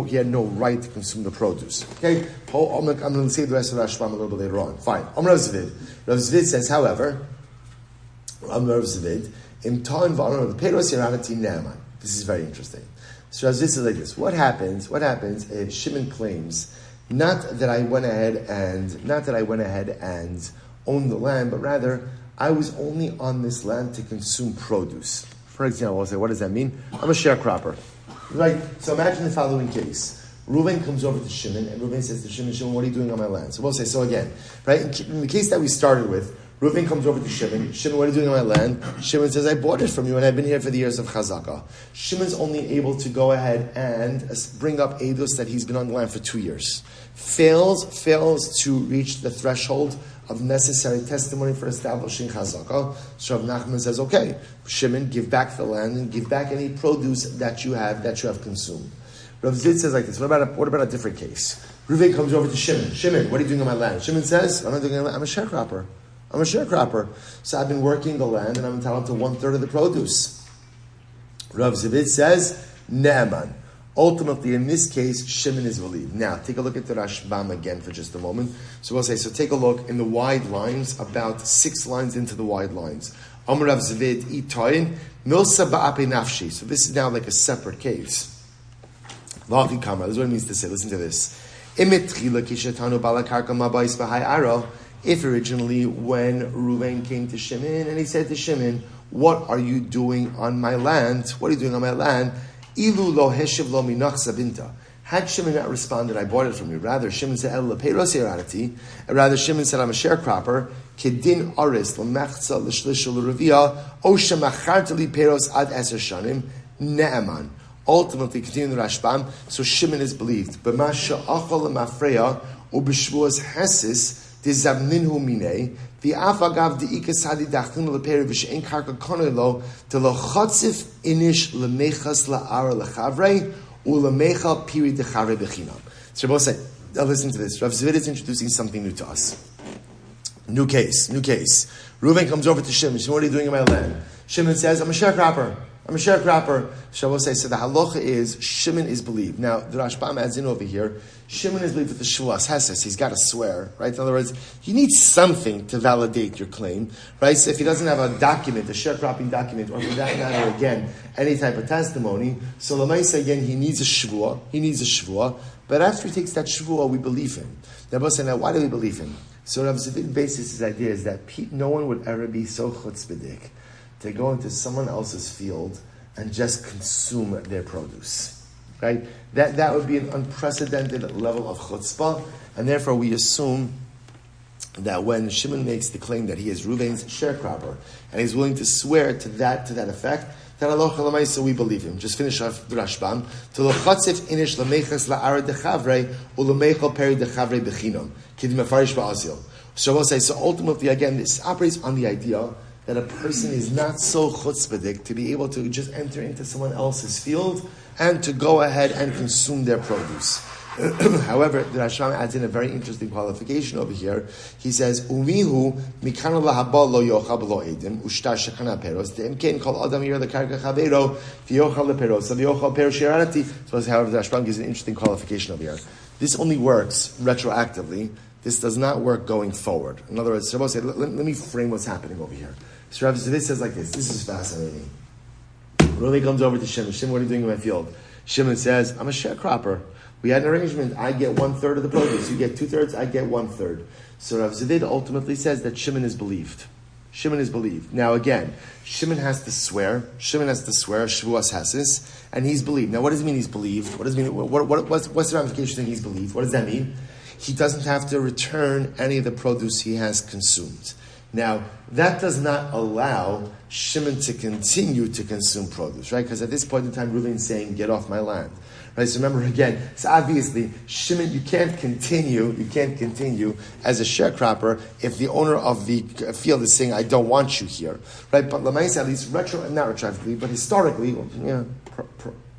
he had no right to consume the produce. Okay? I'm going to say the rest of Rashbam a little bit later on. Fine. Rav Zvid. Rav Zvid says, however, Rav Zvid, Im ta'in v'aron of the peiros yaranati ne'aman. This is very interesting. So Rav Zvid says like this, what happens if Shimon claims, not that I went ahead and own the land, but rather I was only on this land to consume produce. For example, I'll say, what does that mean? I'm a sharecropper. Right? So imagine the following case. Reuven comes over to Shimon, and Reuven says to Shimon, what are you doing on my land? So we'll say, so again, right? In the case that we started with, Reuven comes over to Shimon, what are you doing on my land? Shimon says, I bought it from you, and I've been here for the years of Chazakah. Shimon's only able to go ahead and bring up edus that he's been on the land for 2 years. Fails to reach the threshold of necessary testimony for establishing chazakah. So Rav Nachman says, okay, Shimon, give back the land and give back any produce that you have consumed. Rav Zid says like this, what about a different case? Reuven comes over to Shimon, what are you doing on my land? Shimon says, I'm a sharecropper. So I've been working the land and I'm entitled to 1/3 of the produce. Rav Zid says, ne'eman. Ultimately, in this case, Shimon is believed. Now, take a look at the Rashbam again for just a moment. So we'll say, take a look in the wide lines, about 6 lines into the wide lines. Amar Rav Zvid itoyin milsa ba'ape nafshi. So this is now like a separate case. This is what it means to say. Listen to this. If originally, when Reuven came to Shimon and he said to Shimon, what are you doing on my land? What are you doing on my land? Ilu lo heshiv lo minach sabinta. Had Shimon not responded, I bought it from you. Rather, Shimon said, El lepeiros yararati. Rather, Shimon said, I'm a sharecropper. Kedin aris l'mechza l'shlish l'revia. O shemacharta li peiros ad eser shanim. Ne'eman. Ultimately, continuing the Rashbam, so Shimon is believed. B'ma she'achal l'mafreya u'b'shvuas hesis dizavninhu minei. The afagav the ikasadi dachtin leperi v'she'en karka konelo to lochatzif inish lemechas la'ara lechavrei u'lemecha piri dechavre bechinam. So both say, now listen to this. Rav Zvid is introducing something new to us. New case. Reuven comes over to Shimon. What are you doing in my land? Shimon says, I'm a sharecropper. Shabbos say, so the halacha is, Shimon is believed. Now, the Rashbam adds in over here, Shimon is believed with the Shvuas Heses. He's got to swear, right? In other words, you need something to validate your claim, right? So if he doesn't have a document, a sharecropping document, or for that matter, again, any type of testimony, so Lamaisa, again, he needs a Shvua, but after he takes that Shvua, we believe him. Now, why do we believe him? So Rav Zvid bases his idea is that no one would ever be so chutzpahdik to go into someone else's field and just consume their produce, right? That would be an unprecedented level of chutzpah, and therefore we assume that when Shimon makes the claim that he is Reuven's sharecropper, and he's willing to swear to that effect, then halacha l'maisa we believe him. Just finish off the Rashbam. To l'chatzif inish l'meichas la'ara dechavre u'lemeichel peri dechavre bechinom kidim mefarish ba'azil. So we'll say, so ultimately, again, this operates on the idea that a person is not so chutzpahdik to be able to just enter into someone else's field and to go ahead and consume their produce. However, the Rashbam adds in a very interesting qualification over here. He says, "Umihu mikanu lahaba lo yochal b'lo edim ushtar shechana peros de'imkein kol adam yireh lekarka chavero v'yochal leperos v'yochal peros shiranati." So, however, the Rashbam gives an interesting qualification over here. This only works retroactively. This does not work going forward. In other words, Rabbi said, let me frame what's happening over here. So Rabbi says like this. This is fascinating. Reuven comes over to Shimon. Shimon, what are you doing in my field? Shimon says, I'm a sharecropper. We had an arrangement. I get 1/3 of the produce. You get 2/3. I get 1/3. So Rav Zavid ultimately says that Shimon is believed. Shimon is believed. Now again, Shimon has to swear. Shimon has to swear Shavuos Hasis, and he's believed. Now what does it mean he's believed? What does it mean? What's the ramification thing he's believed? What does that mean? He doesn't have to return any of the produce he has consumed. Now, that does not allow Shimon to continue to consume produce, right? Because at this point in time, Reuven is saying, get off my land. Right? So remember again, so obviously, Shimon, you can't continue as a sharecropper if the owner of the field is saying, I don't want you here. Right? But Lamaisa, at least not retroactively, but historically,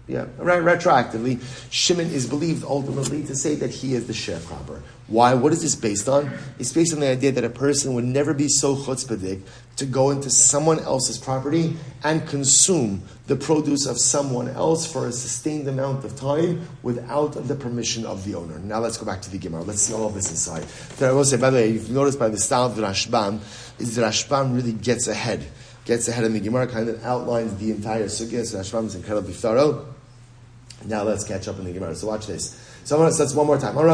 retroactively, Shimon is believed ultimately to say that he is the sharecropper. Why? What is this based on? It's based on the idea that a person would never be so chutzpahdik to go into someone else's property and consume the produce of someone else for a sustained amount of time without the permission of the owner. Now let's go back to the Gemara. Let's see all of this inside. Then I will say, by the way, you've noticed by the style of the Rashbam, is the Rashbam really gets ahead in the Gemara, kind of outlines the entire sugya. So Rashbam is incredibly thorough. Now let's catch up in the Gemara. So watch this. So that's one more time. Right?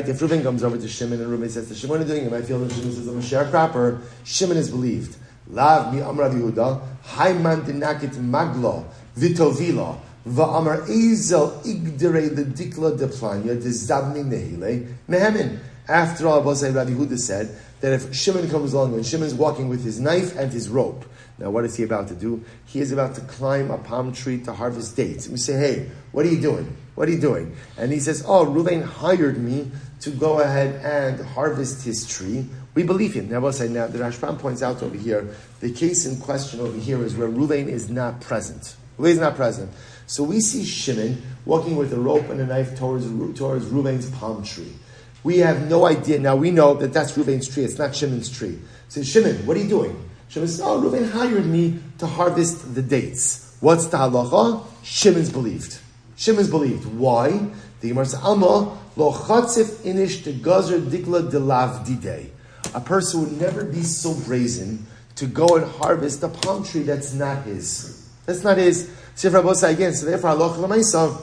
If Reuven comes over to Shimon and Reuven says to Shimon, what are you doing in my field? And Shimon says, I'm a sharecropper. Shimon is believed. Lav mi amrav Yehuda, hayman dinakit maglo, vitovila, va'amar ezel igdere ledikla deplanya, dezabni nehile, mehemin. After all, Rabbi Yehuda said that if Shimon comes along and Shimon's walking with his knife and his rope, now what is he about to do? He is about to climb a palm tree to harvest dates. And we say, hey, what are you doing? What are you doing? And he says, oh, Reuven hired me to go ahead and harvest his tree. We believe him. Now, the Rashbam points out over here, the case in question over here is where Reuven is not present. Reuven is not present. So we see Shimon walking with a rope and a knife towards Reuven's palm tree. We have no idea. Now we know that that's Reuven's tree. It's not Shimon's tree. So Shimon, what are you doing? Shimon says, oh, Reuven hired me to harvest the dates. What's the halacha? Shimon's believed. Shimon's believed. Why? The Gemara says, Alma lo chatzif inish de gazer dikla de lav didei. A person would never be so brazen to go and harvest a palm tree that's not his. That's not his. So again, so therefore, halacha l'maisa,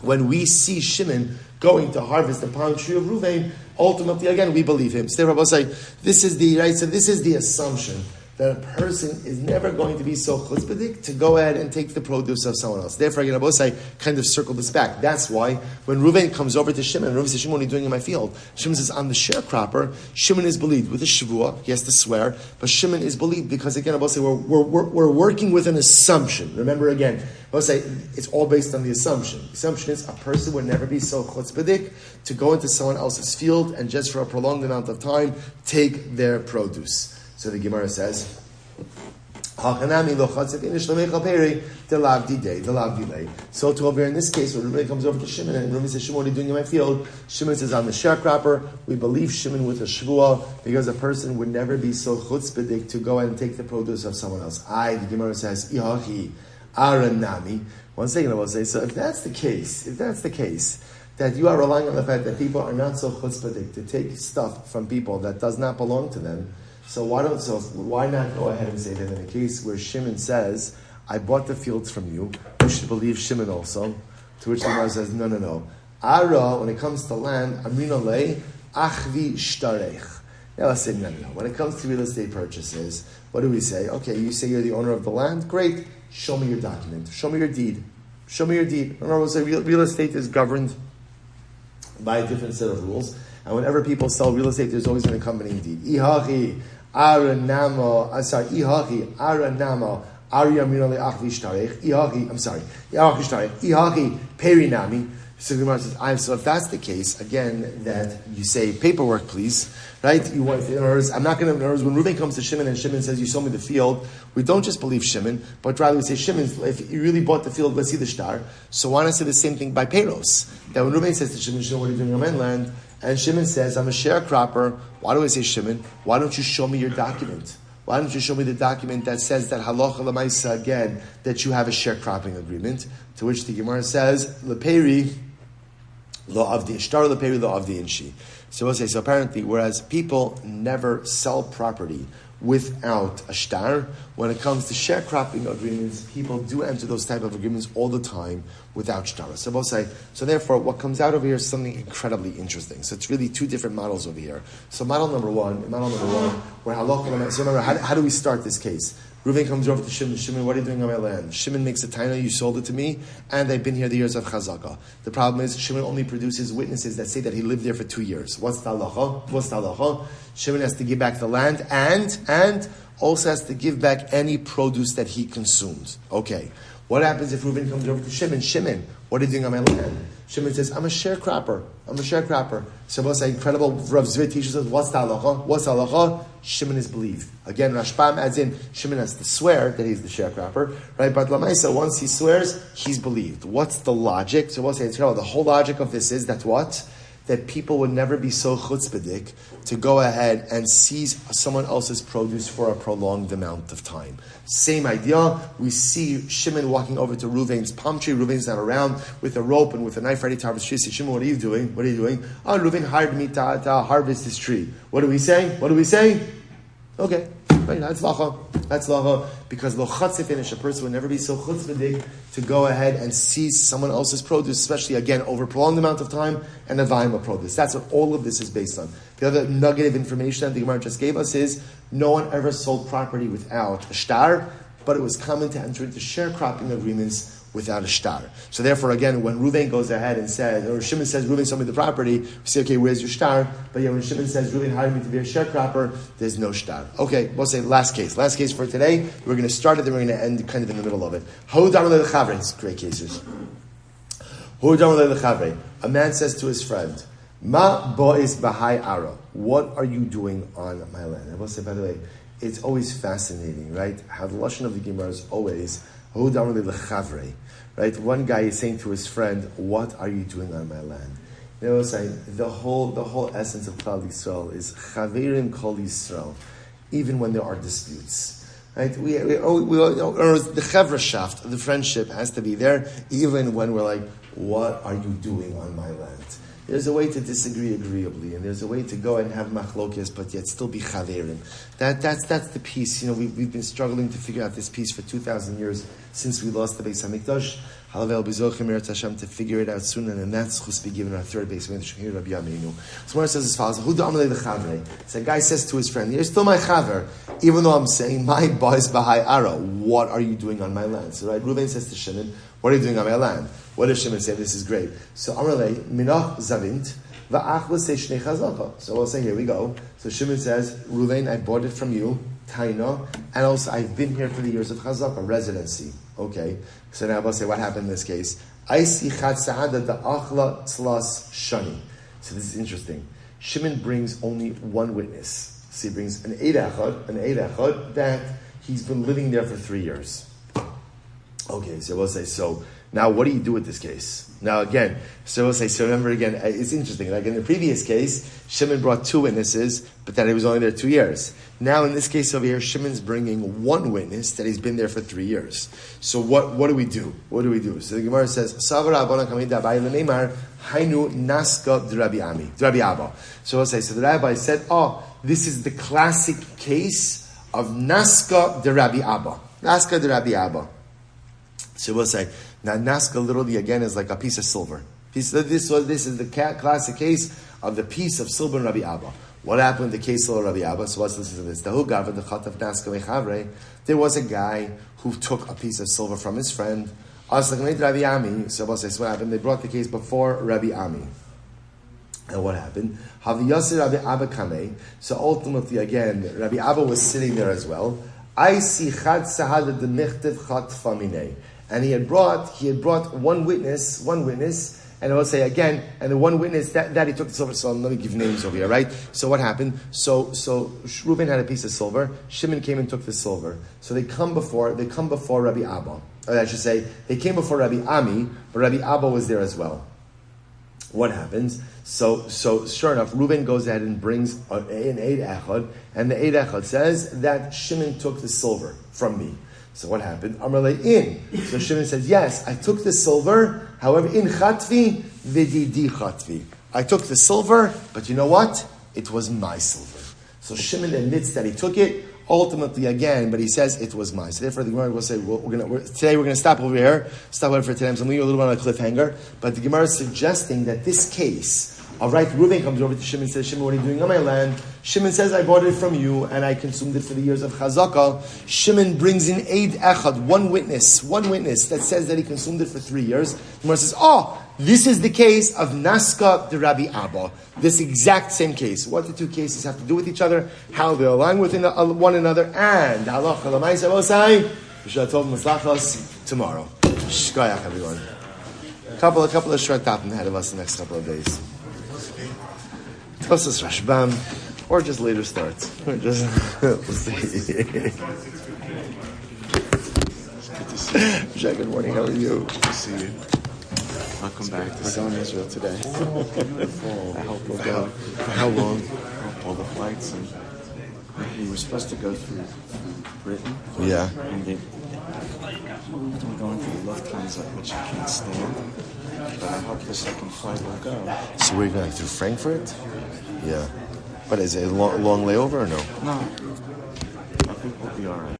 when we see Shimon going to harvest the palm tree of Reuven, ultimately, again, we believe him. So this is the assumption that a person is never going to be so chutzpahdik to go ahead and take the produce of someone else. Therefore, again, Abosai kind of circled this back. That's why when Reuven comes over to Shimon, Reuven says, Shimon, what are you doing in my field? Shimon says, I'm the sharecropper. Shimon is believed with a shavua. He has to swear. But Shimon is believed because, again, Abosai, we're working with an assumption. Remember, again, Abosai, it's all based on the assumption. The assumption is a person would never be so chutzpahdik to go into someone else's field and just for a prolonged amount of time take their produce. So the Gemara says, so to over in this case, when everybody comes over to Shimon and Reuven says, Shimon, what are you doing in my field? Shimon says, I'm the sharecropper. We believe Shimon with a shvuah because a person would never be so chutzpahdik to go and take the produce of someone else. The Gemara says, Ihachi aranami. One second, I will say, so if that's the case, that you are relying on the fact that people are not so chutzpahdik to take stuff from people that does not belong to them, so why not go ahead and say that in a case where Shimon says, I bought the fields from you, you should believe Shimon also, to which the Gemara says, no. Ara, when it comes to land, amrina le, achvi shtarech. Now let's say, no. When it comes to real estate purchases, what do we say? Okay, you say you're the owner of the land, great, show me your document, show me your deed. Remember, we'll say real estate is governed by a different set of rules. And whenever people sell real estate, there's always an accompanying deed. Ihachi Aranamo, Ihachi, Aranamo, Aryeh Minole Achvishtarech, Ihachi, Ihachi, Perinami. So the Gemara says, so if that's the case, again, that you say paperwork, please, right? You want, in other words, I'm not going to, in other words, when Reuven comes to Shimon and Shimon says, you sold me the field, we don't just believe Shimon, but rather we say, Shimon, if you really bought the field, let's see the star. So why not say the same thing by Peiros? That when Reuven says to Shimon, Shimon, what are you doing on my land? And Shimon says, I'm a sharecropper. Why do I say Shimon? Why don't you show me your document? Why don't you show me the document that says that halacha l'maisa again, that you have a sharecropping agreement? To which the Gemara says, Leperi, law of the ishtar, leperi, law of the inshi. So we'll say, so apparently, whereas people never sell property without a shtar, when it comes to sharecropping agreements, people do enter those type of agreements all the time without shtar. So we'll say, so therefore, what comes out over here is something incredibly interesting. So it's really two different models over here. So model number one, where halacha, so remember, how do we start this case? Reuven comes over to Shimon. Shimon, what are you doing on my land? Shimon makes a taina, you sold it to me, and I've been here the years of Chazaka. The problem is, Shimon only produces witnesses that say that he lived there for 2 years. What's the halacha? Shimon has to give back the land, and also has to give back any produce that he consumed. Okay. What happens if Reuven comes over to Shimon? Shimon, what are you doing on my land? Shimon says, I'm a sharecropper. So what's incredible? Rav Zvit teaches us, what's the halacha? Shimon is believed. Again, Rashbam adds in, Shimon has to swear that he's the sharecropper, right? But Lamaisa, once he swears, he's believed. What's the logic? So what's incredible? The whole logic of this is that what? That people would never be so chutzpahdik to go ahead and seize someone else's produce for a prolonged amount of time. Same idea. We see Shimon walking over to Reuven's palm tree. Reuven's not around with a rope and with a knife ready to harvest trees. Shimon, what are you doing? Oh, Reuven hired me to harvest his tree. What do we say? Okay. Right, that's lacha. Because lo chatzifinish, a person would never be so chutzpahdik to go ahead and seize someone else's produce, especially again over a prolonged amount of time, and a volume of produce. That's what all of this is based on. The other nugget of information that the Gemara just gave us is no one ever sold property without a shtar, but it was common to enter into sharecropping agreements without a shtar. So therefore, again, when Reuven goes ahead and says, or Shimon says, Reuven sold me the property, we say, okay, where's your shtar? But yeah, when Shimon says, Reuven hired me to be a sharecropper, there's no shtar. Okay, we'll say last case for today. We're going to start it, then we're going to end kind of in the middle of it. It's great cases. A man says to his friend, Ma bo'is bahai ara. What are you doing on my land? I will say, by the way, it's always fascinating, right? How the lashon of the Gemara is always, right? One guy is saying to his friend, what are you doing on my land? You know, saying the whole essence of Klal Yisrael is Chaverim Kol Yisrael, even when there are disputes. Right? The Chevrashaft, the friendship has to be there, even when we're like, what are you doing on my land? There's a way to disagree agreeably, and there's a way to go and have machlokes, but yet still be chaverim. That's the piece. You know, we've been struggling to figure out this piece for 2,000 years since we lost the Beis Hamikdash. Halavel b'zochim eretz Hashem to figure it out soon, and then that's chus be given our third Beis Hamikdash. Rabbi Yameinu. So Gemara says as follows: Hu da'amalei l'chavre. So a guy says to his friend, "You're still my chaver, even though I'm saying my boys b'hai ara. What are you doing on my land?" So right, Reuven says to Shimon, "What are you doing on my land?" What does Shimon say? This is great. So Amalei minach zavint va'ach l'sei shnei chazaka. So we'll say, here we go. So Shimon says, Reuven, I bought it from you, taina, and also I've been here for the years of chazaka, residency. Okay. So now we'll say, what happened in this case? I see chad sa'ada da'achla tzlas shani. So this is interesting. Shimon brings only one witness. So he brings an eid echad that he's been living there for 3 years. Okay, so we'll say, so now what do you do with this case? Now again, so we'll say, so remember again, it's interesting, like in the previous case, Shimon brought 2 witnesses, but that he was only there 2 years. Now in this case over here, Shimon's bringing 1 witness that he's been there for 3 years. So what do we do? So the Gemara says, Hainu naska d'Rabbi Abba. So we'll say, so the rabbi said, this is the classic case of naska d'Rabbi Abba. So we'll say, now naska literally again is like a piece of silver. This is the classic case of the piece of silver in Rabbi Abba. What happened in the case of Rabbi Abba? So let's listen to this. There was a guy who took a piece of silver from his friend. So we'll say, so what happened? They brought the case before Rabbi Ami. And what happened? Rabbi Abba Kameh. So ultimately, again, Rabbi Abba was sitting there as well. I see chad sahada demichtiv chat famine. And he had brought one witness, and I will say again, and the one witness that he took the silver. So let me give names over here, right? So what happened? So Reuben had a piece of silver. Shimon came and took the silver. So they come before Rabbi Abba. Or I should say, they came before Rabbi Ami, but Rabbi Abba was there as well. What happens? So sure enough, Reuben goes ahead and brings an Eid Echad, and the Eid Echad says that Shimon took the silver from me. So what happened? Amarle in. So Shimon says, yes, I took the silver, however, in Chatvi, Vididi Chatvi. I took the silver, but you know what? It was my silver. So Shimon admits that he took it, ultimately again, but he says it was mine. So therefore the Gemara will say, today we're going to stop over here, stop over for today. I'm going to leave you a little bit on a cliffhanger, but the Gemara is suggesting that this case, all right, Reuben comes over to Shimon and says, Shimon, what are you doing on my land? Shimon says, I bought it from you and I consumed it for the years of Chazakah. Shimon brings in Eid Echad, one witness that says that he consumed it for 3 years. The Gemara says, this is the case of Naska the Rabbi Abba. This exact same case. What the two cases have to do with each other, how they align with one another, and halacha l'maisa v'osai, v'shatov maslachos tomorrow. Shkoyach, everyone. A couple of short topics ahead of us the next couple of days. Tosas Rashbam, or just later starts. Or just we'll see. Jack, good morning. How are you? Good to see you. Welcome back. We're going to Israel today. I hope we'll go. For how long? All the flights, and we were supposed to go through Britain. Yeah. And we're going through the Lufthansa, which I can't stand. But I hope the second flight will go. So we're going through Frankfurt? Yeah. But is it a long layover or no? No. I think we'll be all right.